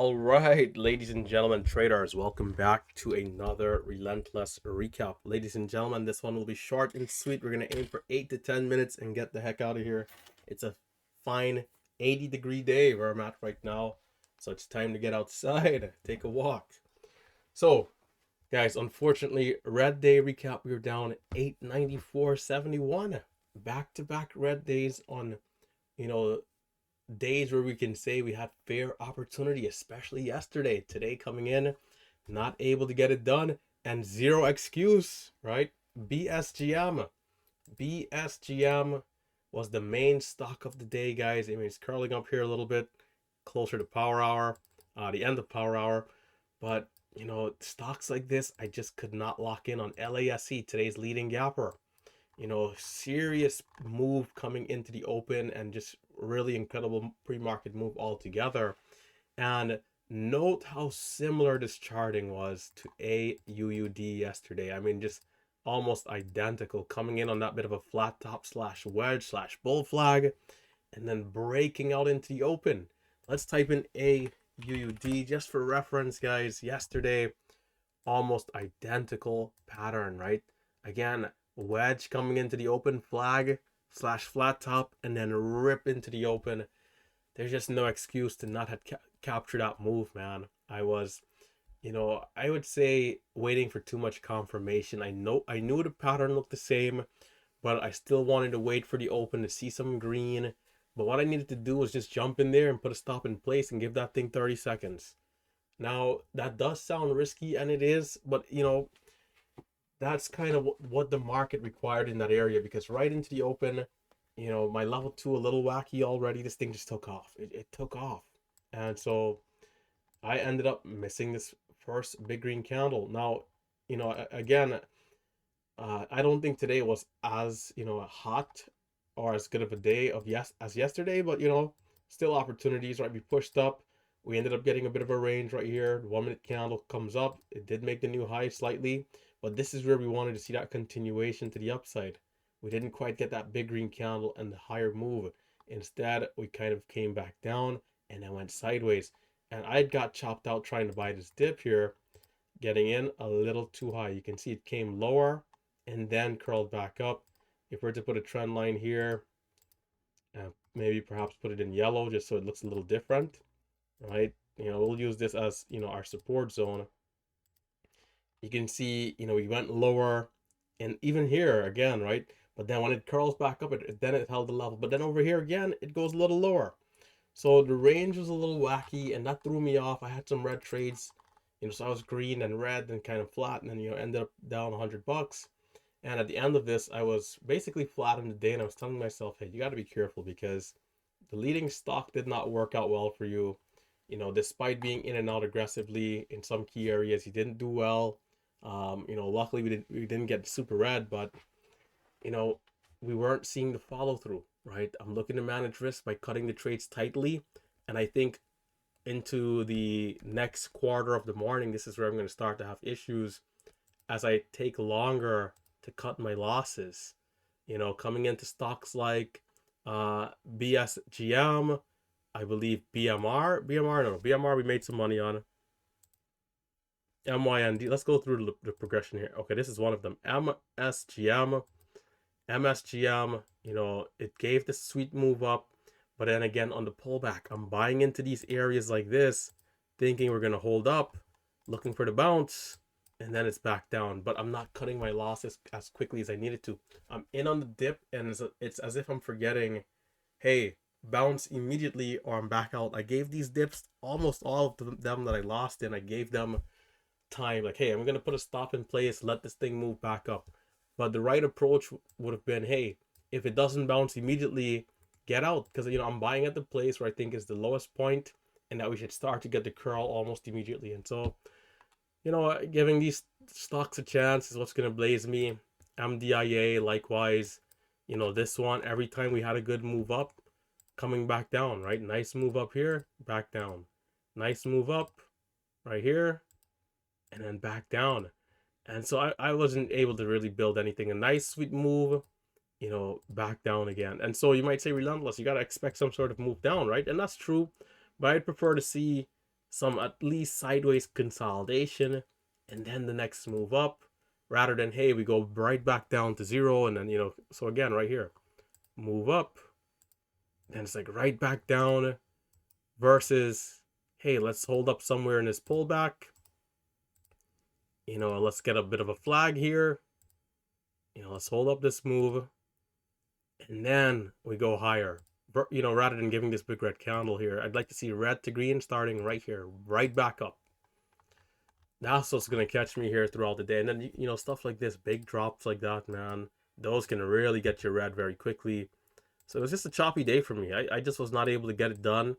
All right, ladies and gentlemen, traders, welcome back to another Relentless recap. Ladies and gentlemen, this one will be short and sweet. We're going to aim for 8 to 10 minutes and get the heck out of here. It's a fine 80-degree day where I'm at right now, so it's time to get outside, take a walk. So, guys, unfortunately, red day recap, we were down 894.71. Back-to-back red days on, you know, days where we can say we had fair opportunity, especially yesterday. Today coming in, not able to get it done, and zero excuse, right? BSGM. BSGM was the main stock of the day, guys. I mean, it's curling up here a little bit closer to power hour, the end of power hour. But, stocks like this, I just could not lock in on LASE, today's leading gapper. Serious move coming into the open and just really incredible pre-market move altogether. And note how similar this charting was to AUUD yesterday. I mean, just almost identical, coming in on that bit of a flat top slash wedge slash bull flag and then breaking out into the open. Let's type in AUUD just for reference, guys. Yesterday, almost identical pattern, right? Again, wedge coming into the open, flag slash flat top, and then rip into the open. There's just no excuse to not have captured that move, man. I was, I would say waiting for too much confirmation. I knew the pattern looked the same, but I still wanted to wait for the open to see some green. But what I needed to do was just jump in there and put a stop in place and give that thing 30 seconds. Now, that does sound risky, and it is, but that's kind of what the market required in that area, because right into the open, my level 2 a little wacky already. This thing just took off. It took off. And so I ended up missing this first big green candle. Now, again, I don't think today was as, hot or as good of a day as yesterday, but still opportunities, right? We pushed up. We ended up getting a bit of a range right here. 1 minute candle comes up. It did make the new high slightly, but this is where we wanted to see that continuation to the upside. We didn't quite get that big green candle and the higher move. Instead, we kind of came back down and then went sideways. And I got chopped out trying to buy this dip here, getting in a little too high. You can see it came lower and then curled back up. If we're to put a trend line here, maybe perhaps put it in yellow just so it looks a little different, right? We'll use this as, our support zone. You can see, we went lower, and even here again, right? But then when it curls back up, then it held the level. But then over here again, it goes a little lower. So the range was a little wacky, and that threw me off. I had some red trades, so I was green and red and kind of flat, and then, ended up down $100. And at the end of this, I was basically flat in the day, and I was telling myself, hey, you got to be careful, because the leading stock did not work out well for you. Despite being in and out aggressively in some key areas, you didn't do well. Luckily we didn't get super red, but we weren't seeing the follow through, right? I'm looking to manage risk by cutting the trades tightly, and I think into the next quarter of the morning, this is where I'm going to start to have issues as I take longer to cut my losses. Coming into stocks like BSGM, I believe BMR we made some money on. MYND, let's go through the progression here. Okay, this is one of them. MSGM, it gave the sweet move up, but then again on the pullback, I'm buying into these areas like this, thinking we're going to hold up, looking for the bounce, and then it's back down. But I'm not cutting my losses as quickly as I needed to. I'm in on the dip, and it's as if I'm forgetting, hey, bounce immediately or I'm back out. I gave these dips, almost all of them that I lost in, I gave them time, like, hey, I'm gonna put a stop in place, let this thing move back up. But the right approach would have been, hey, if it doesn't bounce immediately, get out, because I'm buying at the place where I think is the lowest point, and that we should start to get the curl almost immediately. And so giving these stocks a chance is what's gonna blaze me. MDIA likewise, this one, every time we had a good move up, coming back down, right? Nice move up here, back down. Nice move up right here, and then back down. And so I wasn't able to really build anything. A nice sweet move, back down again. And so you might say, Relentless, you got to expect some sort of move down, right? And that's true, but I'd prefer to see some at least sideways consolidation, and then the next move up, rather than, hey, we go right back down to zero, and then, so again, right here, move up, then it's like right back down, versus, hey, let's hold up somewhere in this pullback, let's get a bit of a flag here, let's hold up this move, and then we go higher. Rather than giving this big red candle here, I'd like to see red to green starting right here, right back up. That's what's going to catch me here throughout the day. And then, stuff like this, big drops like that, man, those can really get you red very quickly. So it was just a choppy day for me. I just was not able to get it done.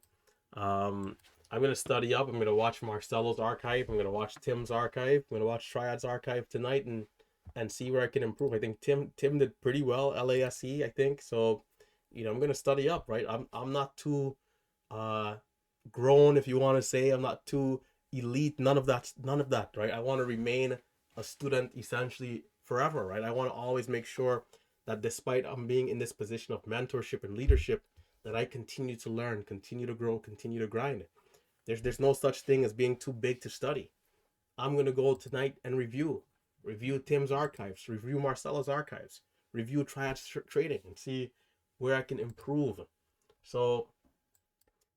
I'm going to study up. I'm going to watch Marcelo's archive. I'm going to watch Tim's archive. I'm going to watch Triad's archive tonight and see where I can improve. I think Tim did pretty well, LASE, I think. So, I'm going to study up, right? I'm not too grown, if you want to say. I'm not too elite. None of that, right? I want to remain a student essentially forever, right? I want to always make sure that despite I'm being in this position of mentorship and leadership, that I continue to learn, continue to grow, continue to grind. There's no such thing as being too big to study. I'm going to go tonight and review Tim's archives, review Marcelo's archives, review Triad trading, and see where I can improve. So,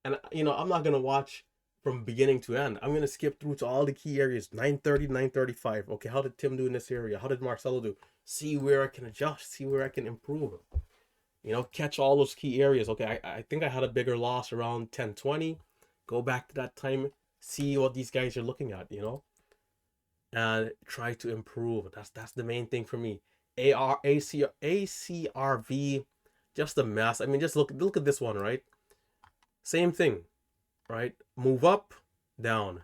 and I'm not going to watch from beginning to end. I'm going to skip through to all the key areas, 930 to 935. Okay, how did Tim do in this area? How did Marcelo do? See where I can adjust, see where I can improve. Catch all those key areas. Okay, I think I had a bigger loss around 1020. Go back to that time, see what these guys are looking at, and try to improve. That's the main thing for me. ACRV, just a mess. I mean, just look at this one, right? Same thing, right? Move up, down.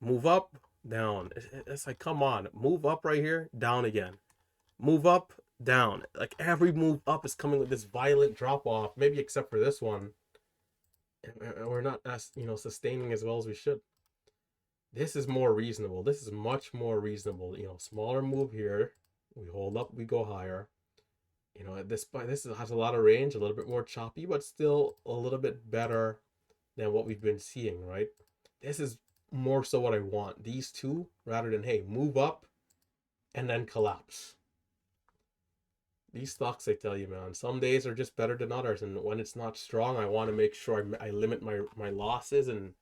Move up, down. It's like, come on, move up right here, down again. Move up, down. Like every move up is coming with this violent drop off, maybe except for this one. And we're not as sustaining as well as we should. This is more reasonable. This is much more reasonable. Smaller move here. We hold up, we go higher. This has a lot of range, a little bit more choppy, but still a little bit better than what we've been seeing, right? This is more so what I want. These two, rather than, hey, move up and then collapse. These stocks, I tell you, man, some days are just better than others. And when it's not strong, I want to make sure I limit my losses, and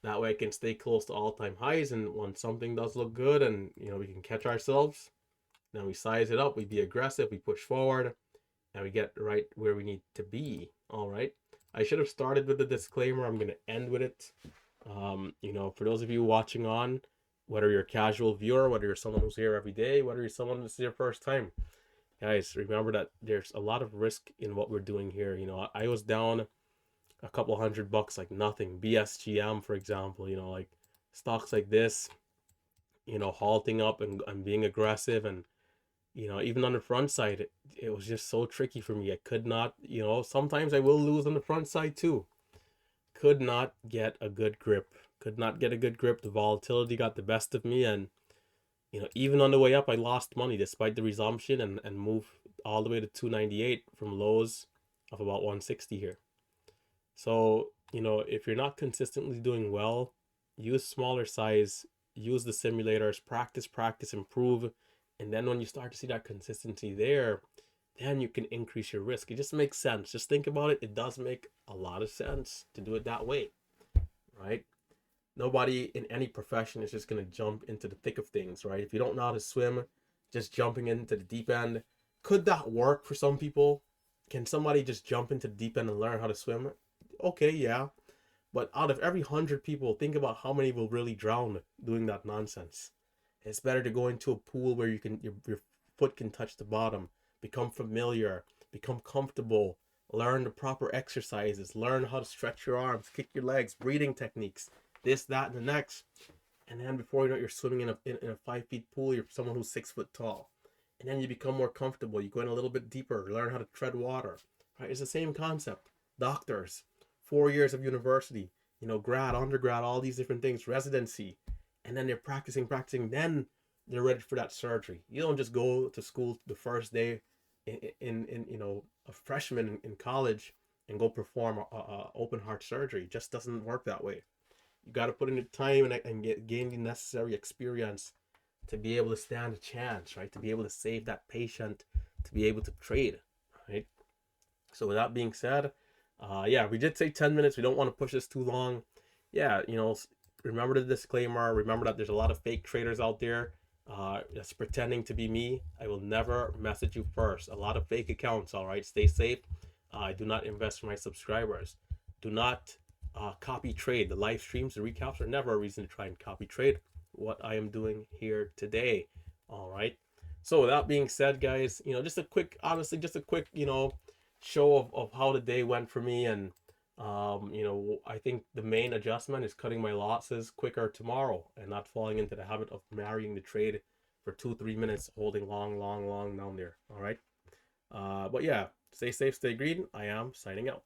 that way I can stay close to all-time highs. And when something does look good and, we can catch ourselves, then we size it up, we be aggressive, we push forward, and we get right where we need to be. All right. I should have started with the disclaimer. I'm going to end with it. For those of you watching on, whether you're a casual viewer, whether you're someone who's here every day, whether you're someone this is your first time, guys, remember that there's a lot of risk in what we're doing here. I was down a couple $100 like nothing. BSGM, for example, like stocks like this, halting up and being aggressive, and even on the front side, it was just so tricky for me. I could not, sometimes I will lose on the front side too. Could not get a good grip. The volatility got the best of me, and even on the way up, I lost money despite the resumption and move all the way to 298 from lows of about 160 here. So, if you're not consistently doing well, use smaller size, use the simulators, practice, improve. And then when you start to see that consistency there, then you can increase your risk. It just makes sense. Just think about it. It does make a lot of sense to do it that way, right? Nobody in any profession is just going to jump into the thick of things, right? If you don't know how to swim, just jumping into the deep end. Could that work for some people? Can somebody just jump into the deep end and learn how to swim? Okay, yeah. But out of every 100 people, think about how many will really drown doing that nonsense. It's better to go into a pool where your foot can touch the bottom, become familiar, become comfortable, learn the proper exercises, learn how to stretch your arms, kick your legs, breathing techniques, this, that, and the next. And then before you know it, you're swimming in a 5 feet pool. You're someone who's 6 foot tall. And then you become more comfortable. You go in a little bit deeper, learn how to tread water. Right? It's the same concept. Doctors, 4 years of university, grad, undergrad, all these different things, residency. And then they're practicing, then they're ready for that surgery. You don't just go to school the first day in a freshman in college and go perform a open heart surgery. It just doesn't work that way. You got to put in the time and gain the necessary experience to be able to stand a chance, right? To be able to save that patient, to be able to trade, right? So with that being said, yeah, we did say 10 minutes. We don't want to push this too long. Yeah, remember the disclaimer. Remember that there's a lot of fake traders out there that's pretending to be me. I will never message you first. A lot of fake accounts, all right? Stay safe. I do not invest for my subscribers. Do not copy trade. The live streams, the recaps are never a reason to try and copy trade what I am doing here today. All right. So with that being said, guys, just a quick, honestly, just a quick, show of how the day went for me. And I think the main adjustment is cutting my losses quicker tomorrow and not falling into the habit of marrying the trade for 2 3 minutes, holding long down there. All right. But yeah, stay safe, stay green. I am signing out.